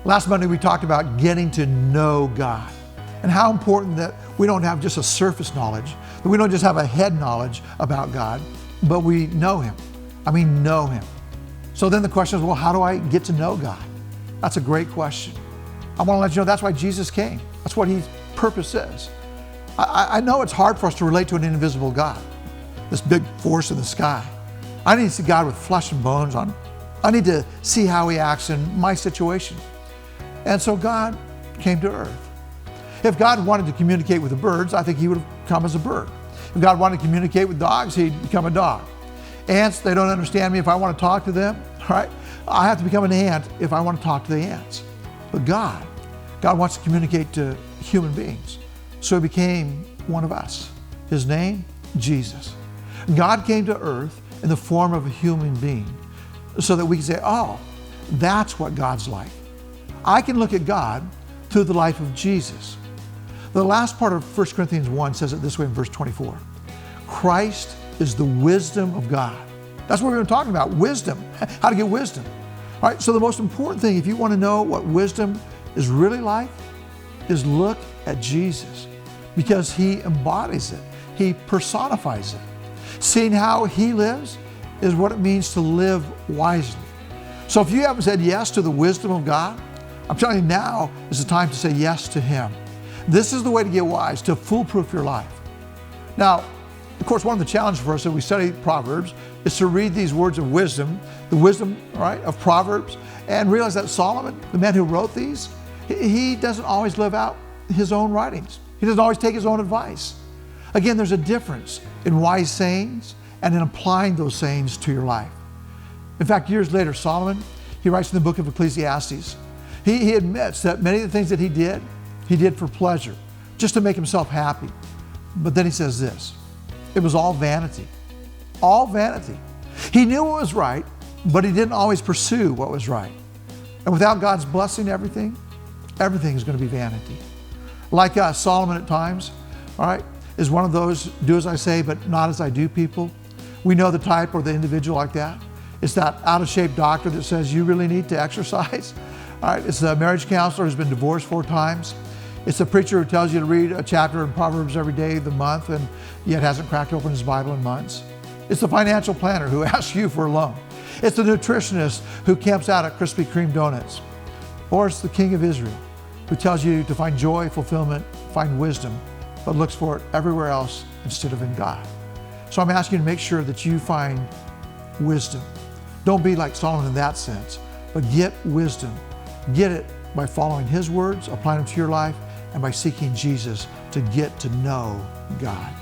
Last Monday we talked about getting to know God and how important that we don't have just a surface knowledge, that we don't just have a head knowledge about God, but we know Him. Know Him. So then the question is, well, how do I get to know God? That's a great question. I want to let you know that's why Jesus came. That's what His purpose is. I know it's hard for us to relate to an invisible God, this big force in the sky. I need to see God with flesh and bones on. I need to see how He acts in my situation. And so God came to earth. If God wanted to communicate with the birds, I think He would have come as a bird. If God wanted to communicate with dogs, He'd become a dog. Ants, they don't understand me if I want to talk to them, right? I have to become an ant if I want to talk to the ants. But God wants to communicate to human beings. So He became one of us. His name, Jesus. God came to earth in the form of a human being so that we can say, oh, that's what God's like. I can look at God through the life of Jesus. The last part of 1 Corinthians 1 says it this way in verse 24. Christ is the wisdom of God. That's what we've been talking about, wisdom, how to get wisdom. All right, so the most important thing, if you want to know what wisdom is really like, is look at Jesus, because He embodies it. He personifies it. Seeing how He lives is what it means to live wisely. So if you haven't said yes to the wisdom of God, I'm telling you, now is the time to say yes to Him. This is the way to get wise, to foolproof your life. Now, of course, one of the challenges for us as we study Proverbs is to read these words of wisdom, the wisdom, right, of Proverbs, and realize that Solomon, the man who wrote these, he doesn't always live out his own writings. He doesn't always take his own advice. Again, there's a difference in wise sayings and in applying those sayings to your life. In fact, years later, Solomon, he writes in the book of Ecclesiastes, he admits that many of the things that he did for pleasure, just to make himself happy. But then he says this, it was all vanity, all vanity. He knew what was right, but he didn't always pursue what was right. And without God's blessing, everything is going to be vanity. Like us, Solomon at times, all right, is one of those do as I say, but not as I do people. We know the type or the individual like that. It's that out of shape doctor that says you really need to exercise. All right, it's the marriage counselor who's been divorced 4 times. It's the preacher who tells you to read a chapter in Proverbs every day of the month and yet hasn't cracked open his Bible in months. It's the financial planner who asks you for a loan. It's the nutritionist who camps out at Krispy Kreme donuts. Or it's the king of Israel who tells you to find joy, fulfillment, find wisdom, but looks for it everywhere else instead of in God. So I'm asking you to make sure that you find wisdom. Don't be like Solomon in that sense, but get wisdom. Get it by following His words, applying them to your life, and by seeking Jesus to get to know God.